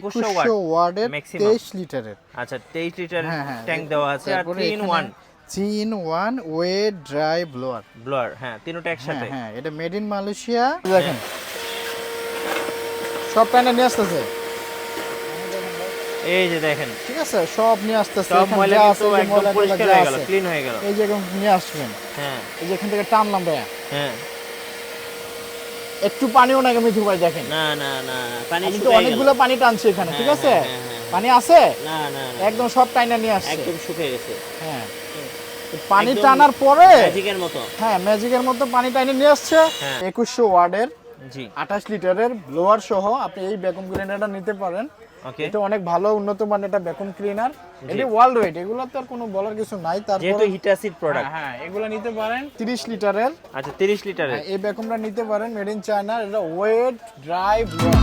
2100 ওয়াটের 23 লিটারের। আচ্ছা 23 লিটার ট্যাঙ্ক দেওয়া আছে আর 3 in 1 3 in 1 wet dry blower. হ্যাঁ তিনটা একসাথে। হ্যাঁ এটা মেড ইন মালয়েশিয়া। দেখেন সব প্যানে নিয়ে আসতেছে, এই যে দেখেন ঠিক আছে, সব নিয়ে আসতেছে। সব ময়লা কিন্তু একদম পরিষ্কার হয়ে গেল, ক্লিন হয়ে গেল। এই যে এরকম নিয়ে আসবেন। হ্যাঁ এই যে এখান থেকে টানলাম ভাই। হ্যাঁ একটু পানিও না মিঠু ভাই, দেখেন। না না না পানি আমি তো শুকিয়ে গেল, অনেকগুলো পানি টানছি এখানে, ঠিক আছে। পানি আছে না না একদম সব টাইনা নিয়ে আসছে, একদম শুকিয়ে গেছে। হ্যাঁ পানি টানার পরে ম্যাজিকের মতো, হ্যাঁ ম্যাজিকের মতো পানি টাইনে নিয়ে আসছে। 2100 ওয়াটের জি 28 লিটারের ব্লোয়ার সহ আপনি এই ভ্যাকুয়াম ক্লিনারটা নিতে পারেন। ওকে এটা অনেক ভালো উন্নত মানের একটা ভ্যাকুয়াম ক্লিনার। এটা ওয়ার্ল্ড ওয়েট, এগুলো তো আর কোনো বলার কিছু নাই। তারপর যেহেতু হিটাসিড প্রোডাক্ট, হ্যাঁ এগুলো নিতে পারেন 30 লিটারের। আচ্ছা 30 লিটারের এই ভ্যাকুয়ামটা নিতে পারেন, মেড ইন চায়না। এটা ওয়েট ড্রাই ব্লোয়ার।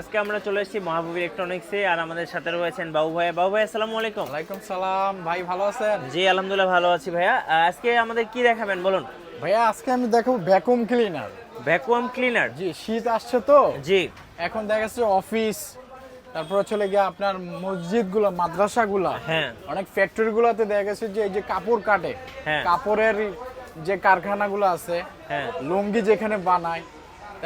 আজকে আমরা চলে এসেছি মাহবুব ইলেকট্রনিক্সে, আর আমাদের সাথে রয়েছেন বাবু ভাই। বাবু ভাই আসসালামু আলাইকুম। ওয়ালাইকুম সালাম ভাই, ভালো আছেন? জি আলহামদুলিল্লাহ ভালো আছি ভাইয়া। আজকে আমাদের কি দেখাবেন বলুন ভাইয়া। আজকে আমি দেখাবো ভ্যাকুয়াম ক্লিনার। Vacuum cleaner. জি শীত আসছে তো, জি এখন দেখা যাচ্ছে অফিস, তারপরে চলে গিয়ে আপনার মসজিদগুলো, মাদ্রাসাগুলো, হ্যাঁ অনেক ফ্যাক্টরিগুলোতে দেখা গেছে যে এই যে কাপড় কাটে, হ্যাঁ কাপড়ের যে কারখানাগুলো আছে, হ্যাঁ লুঙ্গি যেখানে বানায়,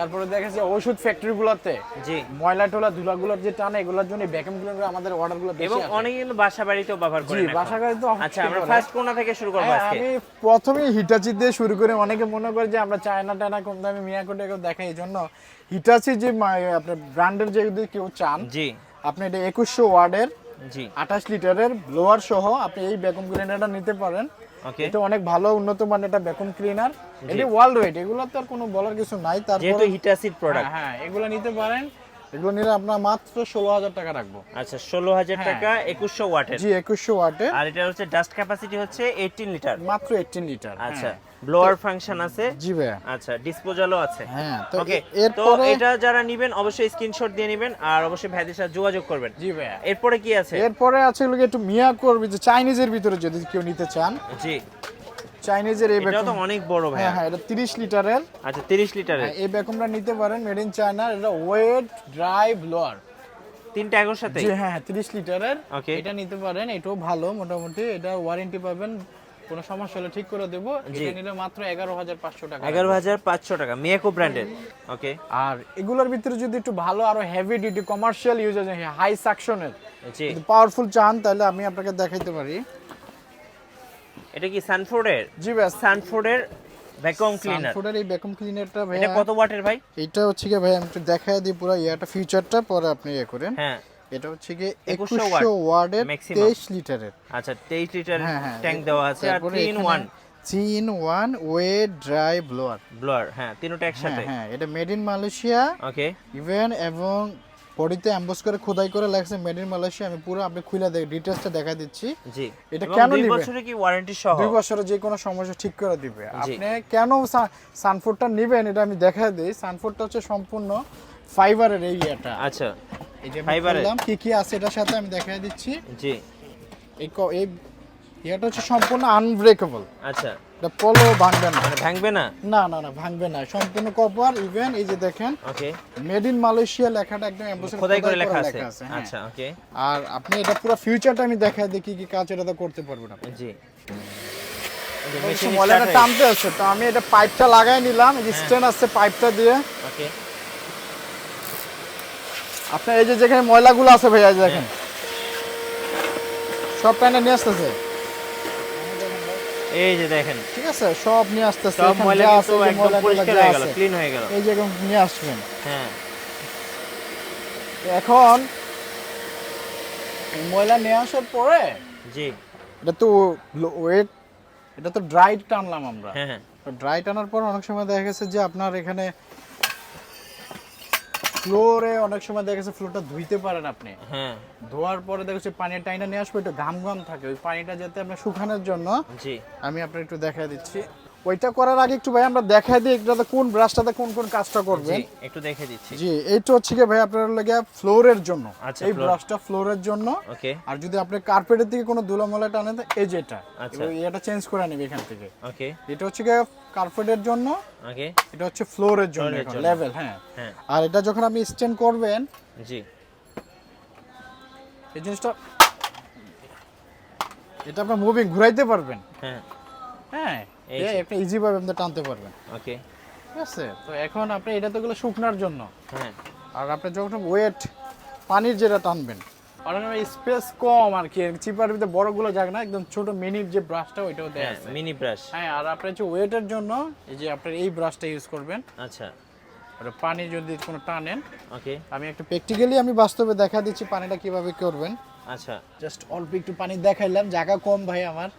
তারপরে দেখা যাচ্ছে ওষুধ ফ্যাক্টরিগুলোতে জি ময়লা টোলা ধুলাগুলো যে টানে, এগুলোর জন্য ভ্যাকুয়াম ক্লিনার আমাদের অর্ডারগুলো বেশি এবং আসে। অনেকে কিন্তু বাসা বাড়িতেও ব্যবহার জি করেন এখন। বাসা বাড়িতে। আচ্ছা আমরা ফার্স্ট কোণা থেকে শুরু করব আজকে। আমি প্রথমেই হিটাচি দিয়ে শুরু করে, অনেকে মনে করে যে আমরা চায়না টায়না কম দামে মিয়াকো টেকো দেখাই, এই জন্য হিটাচি যে আপনার ব্র্যান্ডের যে যদি কেউ চান, জি আপনি এটা 2100 ওয়াটের জি 28 লিটারের ব্লোয়ার সহ আপনি এই ভ্যাকুয়াম ক্লিনারটা নিতে পারেন। ওকে এটা অনেক ভালো উন্নত মানের একটা ভ্যাকুয়াম ক্লিনার। এটা ওয়ার্ল্ড ওয়েট, এগুলো তো আর কোনো বলার কিছু নাই। তারপর যেহেতু হিটাসিড প্রোডাক্ট, হ্যাঁ এগুলো নিতে পারেন। এগুলো নিলে আপনার মাত্র 16000 টাকা রাখবো। আচ্ছা 16000 টাকা 2100 ওয়াটের। জি 2100 ওয়াটের। আর এটা হচ্ছে ডাস্ট ক্যাপাসিটি হচ্ছে 18 লিটার, মাত্র 18 লিটার। আচ্ছা ব্লোয়ার ফাংশন আছে। জি ভাই। আচ্ছা ডিসপোজালও আছে। হ্যাঁ তো ওকে তো এরপরে এটা যারা নেবেন অবশ্যই স্ক্রিনশট দিয়ে নেবেন, আর অবশ্যই ভাইদের সাথে যোগাযোগ করবেন। জি ভাই। এরপরে কি আছে? এরপরে আছে হলো একটু মিয়াকোর ভিতরে, চাইনিজের ভিতরে যদি কেউ নিতে চান। জি চাইনিজের এই এটা তো অনেক বড় ভাই। হ্যাঁ এটা 30 লিটারের। আচ্ছা 30 লিটারের এই ভ্যাকুয়ামটা নিতে পারেন, মেড ইন চায়না। এটা ওয়েট ড্রাই ব্লোয়ার। তিনটা একর সাথে। জি হ্যাঁ 30 লিটারের। ওকে এটা নিতে পারেন, এটাও ভালো মোটামুটি। এটা ওয়ারেন্টি পাবেন, কোনো সমস্যা হলে ঠিক করে দেব। এটা নিলে মাত্র 11500 টাকা। 11500 টাকা মিয়াকো ব্র্যান্ডের। ওকে আর এগুলোর ভিতরে যদি একটু ভালো আরো হেভি ডিউটি কমার্শিয়াল ইউজ আছে, হাই সাকশনের, জি যদি পাওয়ারফুল চান, তাহলে আমি আপনাকে দেখাইতে পারি। এটা কি সানফোর্ডের? জি ভাই সানফোর্ডের ভ্যাকুয়াম ক্লিনার। সানফোর্ডের এই ভ্যাকুয়াম ক্লিনারটা ভাই, এটা কত ওয়াটের ভাই? এটা হচ্ছে কি ভাই, আমি একটু দেখায় দিই পুরো ইয়াটা, ফিচারটা পরে আপনি ইয়ে করেন। হ্যাঁ এটা হচ্ছে কি 2100 ওয়াটের 23 লিটারের। আচ্ছা 23 লিটার হ্যাঁ ট্যাঙ্ক দেওয়া আছে আর 3 in 1 3 in 1 wet dry blower. হ্যাঁ তিনটা একসাথে। হ্যাঁ এটা made in Malaysia. Okay even এবং বডিতে এমবস করে খোদাই করে লাগছে মেড ইন মালয়েশিয়া। আমি পুরো আপনি খুলে ডিটেইলসটা দেখা দিচ্ছি। জি এটা কেন নিবে? 2 বছরের কি ওয়ারেন্টি সহ? 2 বছরের যে কোনো সমস্যা ঠিক করে দিবে। আপনি কেন সানফোর্ডটা নেবেন এটা আমি দেখাই দেই। সানফোর্ডটা হচ্ছে সম্পূর্ণ ফাইবারের এই এটা। আচ্ছা এই যে ফাইবারের কি কি আছে এটার সাথে আমি দেখাই দিচ্ছি। জি এই এটা হচ্ছে সম্পূর্ণ আনব্রেকেবল। আচ্ছা এটা পলো ভাঙবে না। মানে ভাঙবে না? না না না ভাঙবে না, সম্পূর্ণ কপার। ইভেন এই যে দেখেন ওকে মেড ইন মালয়েশিয়া লেখাটা একদম এমবসে খোদাই করে লেখা আছে। হ্যাঁ। আচ্ছা ওকে। আর আপনি এটা পুরো ফিউচারটা আমি দেখাই দিই কি কি কাজ এটাতে করতে পারবেন আপনি। জি ময়লাটা টানতে আছে, তো আমি এটা পাইপটা লাগাই নিলাম। এই যে স্ট্যান্ড আছে পাইপটা দিয়ে। ওকে আপনার এই যে যেখানে ময়লাগুলো আছে ভাইয়া দেখেন, সব প্যানে নিয়ে আসতেছে, এই যে দেখেন, ঠিক আছে, সব নিয়ে আসতেছে। সব ময়লা কিন্তু একদম পরিষ্কার হয়ে গেল, ক্লিন হয়ে গেল। এই যে এরকম নিয়ে আসবেন। হ্যাঁ এখন ময়লা নিয়ে আসার পরে জি এটা তো ওয়েট, এটা তো ড্রাই টানলাম আমরা। হ্যাঁ হ্যাঁ তো ড্রাই টানার পর অনেক সময় দেখা গেছে যে আপনার এখানে ফ্লোরে অনেক সময় দেখা যাচ্ছে ফ্লোরটা ধুইতে পারেন আপনি, হ্যাঁ ধোয়ার পরে দেখা যাচ্ছে পানি টাইনা নিয়ে আসবে, একটু ঘাম ঘাম থাকে, ওই পানিটা যাতে আপনার শুকানোর জন্য জি আমি আপনার একটু দেখাই দিচ্ছি। ওইটা করার আগে একটু ভাই আমরা দেখাই দিই এটাতে কোন ব্রাশটাতে কোন কোন কাজটা করবে। জি একটু দেখে দিচ্ছি। জি এইটা হচ্ছে কি ভাই আপনার লাগে ফ্লোরের জন্য, আচ্ছা, এই floor। ব্রাশটা ফ্লোরের জন্য। ওকে আর যদি আপনি কার্পেটের দিকে কোনো ধুলামলা টানেন তো এই যেটা, আচ্ছা। এটা চেঞ্জ করে নেবে এখান থেকে। ওকে এটা হচ্ছে কি কার্পেটের জন্য, ওকে এটা হচ্ছে ফ্লোরের জন্য Floor এর জন্য। লেভেল। হ্যাঁ হ্যাঁ আর এটা যখন আপনি স্ট্যান্ড করবেন জি এই জিনিসটা এটা আপনি মুভিং ঘুরাইতে পারবেন। হ্যাঁ হ্যাঁ এই এই একটা ইজি ভাবে আপনি টানতে পারবেন। ওকে ঠিক আছে, তো এখন আপনি এটা তো গুলো শুকনার জন্য, হ্যাঁ আর আপনি যখন ওয়েট পানির যেটা টানবেন অনেক স্পেস কম আর কি, চিপার ভিতরে বড়গুলো যাক না, একদম ছোট মিনি যে ব্রাশটা ওইটাও দেয়া আছে। Mini brush. হ্যাঁ আর আপনি যে ওয়েটের জন্য এই যে আপনার এই ব্রাশটা ইউজ করবেন। আচ্ছা আর পানি যদি কোনো টানেন, ওকে আমি একটা প্র্যাকটিক্যালি আমি বাস্তবে দেখা দিচ্ছি পানিটা কিভাবে করবেন। আচ্ছা জাস্ট অল্প একটু পানি দেখাইলাম, জায়গা কম ভাই আমার।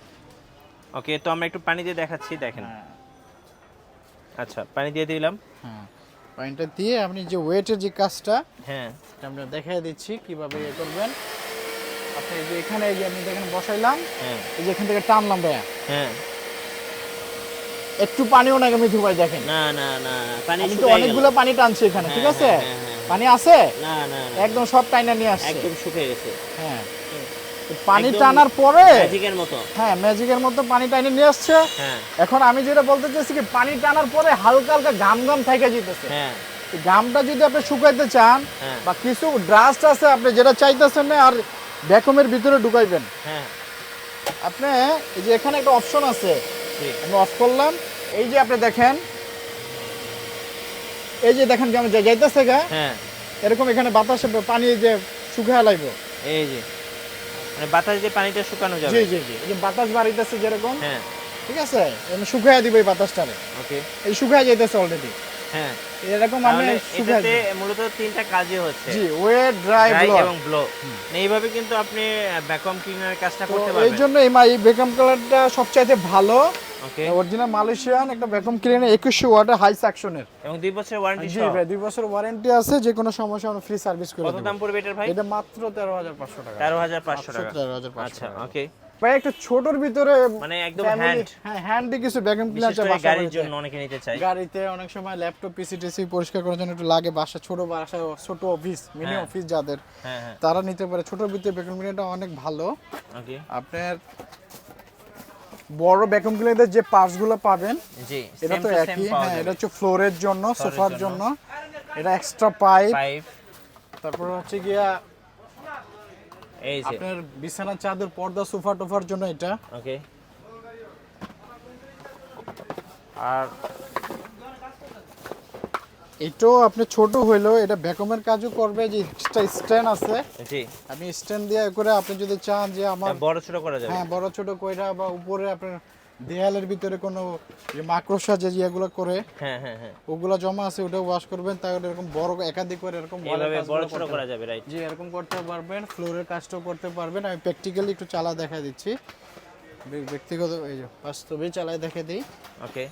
ওকে তো আমরা একটু পানি দিয়ে দেখাচ্ছি, দেখেন। হ্যাঁ আচ্ছা পানি দিয়ে দিলাম। হ্যাঁ পানিটা দিয়ে আপনি যে ওয়েটের যে কাজটা হ্যাঁ আমরা দেখাই দিচ্ছি কিভাবে ইয়ে করবেন। আপনি এই যে এখানে এই যে আমি দেখেন বসাইলাম, হ্যাঁ এই যে এখান থেকে টানলাম ভাইয়া, হ্যাঁ একটু পানিও না মিঠু ভাই দেখেন, না না না পানি আমি তো শুকিয়ে গেল। অনেকগুলো পানি টানছি এখানে। ঠিক হ্যাঁ, আছে হ্যাঁ, হ্যাঁ, হ্যাঁ। পানি আছে না না না একদম সব টাইনা নিয়ে আসছে একদম শুকিয়ে গেছে হ্যাঁ তো পানি একদম টানার পরে ম্যাজিকের মতো। হ্যাঁ ম্যাজিকের মতো পানি টাইনে নিয়ে আসছে। হ্যাঁ এখন আমি যেটা বলতে চাইছি কি পানি টানার পরে হালকা হালকা ঘাম ঘাম থাইকা যেতেছে, হ্যাঁ এই ঘামটা যদি আপনি শুকাইতে চান হ্যাঁ বা কিছু ডাস্ট আছে আপনি যেটা চাইতেছেন না আর ভ্যাকুমের ভিতরে ঢুকাইবেন, হ্যাঁ আপনি এই যে এখানে একটা অপশন আছে, জি আমি অফ করলাম, এই যে আপনি দেখেন এই যে দেখেন কেমন যাইতেছে গা, হ্যাঁ এরকম এখানে বাতাসে পানি যে শুকায় লাইব। এই যে মানে বাতাস দিয়ে পানিটা শুকানো যাবে। জি জি জি এই যে বাতাস বাড়িতেছে যেরকম, হ্যাঁ ঠিক আছে আমি শুকায় দিব এই বাতাসটারে, ওকে এই শুকায় যাইতেছে অলরেডি হ্যাঁ এরকম আমি তাহলে শুকায় এটাতে মূলত তিনটা কাজই হচ্ছে, জি ওয়েট ড্রাই ড্রাই ব্লো। এবং ব্লো। এইভাবে কিন্তু আপনি ভ্যাকুয়াম ক্লিনারের কাজটা করতে এই পারবেন। জন্য এই ভ্যাকুয়াম কালারটা সবচাইতে ভালো, ওকে অরিজিনাল মালয়েশিয়ান একটা ভ্যাকুয়াম ক্লিনার 2100 ওয়াটের হাই সাকশনের। এবং 2 বছরের ওয়ারেন্টি জি সহ। ভাই 2 বছর ওয়ারেন্টি আছে, যে কোনো সমস্যা আমরা ফ্রি সার্ভিস করে কত দেব। দাম পড়বে এটার ভাই? এটা মাত্র 13500 টাকা। 13500 টাকা। 13500 আচ্ছা টাকা। ওকে ভাই একটা ছোটর ভিতরে মানে একদম family- হ্যান্ড, হ্যাঁ হ্যান্ডি কিছু ভ্যাকুয়াম বিশেষ ক্লিনার করে গাড়ির জন্য অনেকে নিতে চায়। গাড়িতে অনেক সময় ল্যাপটপ পিসি টিসি পরিষ্কার করার জন্য একটু লাগে, বাসা ছোট বাসা ছোট অফিস মিনি হ্যাঁ। অফিস যাদের, হ্যাঁ হ্যাঁ তারা নিতে পারে। ছোটর ভিতরে ভ্যাকুয়াম ক্লিনারটা অনেক ভালো। ওকে আপনার বড় ভ্যাকুয়াম ক্লিনারদের যে পার্টসগুলো পাবেন জি এটা সেম তো টু সেম একই। পাওয়া হ্যাঁ যাবে। এটা হচ্ছে ফ্লোরের জন্য, সোফার জন্য। জন্য, এটা এক্সট্রা পাইপ, 5 তারপর হচ্ছে গিয়া এই যে আপনার বিছানার চাদর পর্দা সোফা টোফার জন্য এটা। ওকে আর এটাও আপনি ছোট হইলেও এটা ভ্যাকুয়ামের কাজও করবে, যে এক্সট্রা স্ট্যান্ড আছে, জি আপনি স্ট্যান্ড দিয়ে করে আপনি যদি চান যে আমার এটা বড় ছোট করা যাবে। হ্যাঁ বড় ছোট কইরা বা উপরে আপনার দেয়ালের ভিতরে কোনো যে মাকড়সা যে ইয়েগুলো করে হ্যাঁ হ্যাঁ হ্যাঁ ওগুলা জমা আছে ওটা ওয়াশ করবেন, তাহলে এরকম বড় একাধিক করে এরকম এইভাবে বড় ছোট করা যাবে, রাইট? জি এরকম করতে পারবেন, ফ্লোরের কাজটাও করতে পারবেন। আমি প্র্যাকটিক্যালি একটু চালা দেখা দিচ্ছি, ব্যক্তিগত এই যে বাস্তবে চালায় দেখে দিই। ওকে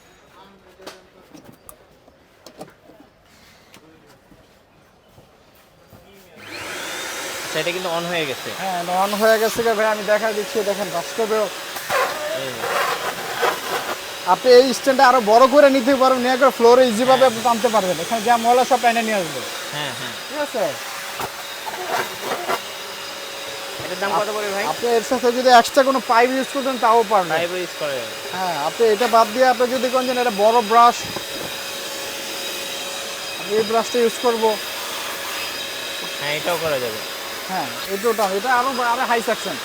সেটা কিন্তু অন হয়ে গেছে। হ্যাঁ অন হয়ে গেছে ভাই, আমি দেখা দিচ্ছি দেখেন বাস্তবেও। এই যে, আপনি এই স্ট্যান্ডটা আরো বড় করে নিতে পারবেন, নিয়ে করে ফ্লোরে ইজি ভাবে আপনি টানতে পারবেন, এখানে যা ময়লা সব টাইনে নিয়ে আসবে। হ্যাঁ হ্যাঁ ঠিক আছে, এটার দাম কত পড়বে ভাই? আপনি এর সাথে যদি এক্সট্রা কোনো পাইপ ইউজ করতেন তাও পারবেন। লাইভ ইউজ করা যাবে। হ্যাঁ আপনি এটা বাদ দিয়ে আপনি যদি কোন এটা বড় ব্রাশ, আমি এই ব্রাশটা ইউজ করব। হ্যাঁ এটাও করা যাবে। হ্যাঁ এটা আরো হাই সেকশন।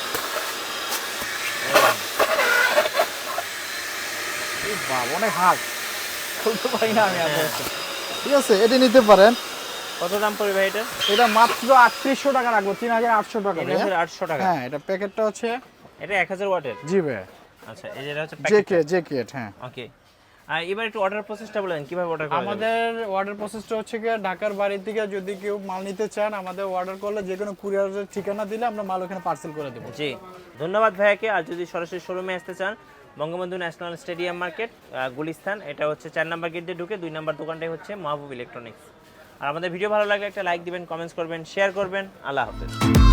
বাবা অনেক হার্ড, বলতে পারি না আমি আর। ঠিক আছে এটা নিতে পারেন। কত দাম পড়বে ভাই এটা? এটা মাত্র 3800 টাকা রাখবো, 3800 টাকা। 3800 টাকা। হ্যাঁ এটা প্যাকেটটা হচ্ছে এটা 1000 ওয়াটের। জি ভাই আচ্ছা এই যেটা হচ্ছে প্যাকেট। জেকেট। হ্যাঁ ওকে আর এবার একটু অর্ডার প্রসেসটা বলেন কিভাবে অর্ডার করা যাবে? আমাদের অর্ডার প্রসেসটা হচ্ছে কি, ঢাকার বাড়ি থেকে যদি কেউ মাল নিতে চান আমাদের অর্ডার করলে যে কোনো কুরিয়ারের ঠিকানা দিলে আমরা মাল ওখানে পার্সেল করে দেবো। জি ধন্যবাদ ভাইয়াকে। আর যদি সরাসরি শোরুমে আসতে চান Bangabandhu national stadium market Gulistan, এটা হচ্ছে 4 নম্বর গেট দিয়ে ঢুকে 2 নম্বর দোকানটাই হচ্ছে মাহবুব ইলেকট্রনিক্স। আর আমাদের ভিডিও ভালো লাগলে একটা লাইক দিবেন, কমেন্টস করবেন, শেয়ার করবেন। আল্লাহ হাফেজ।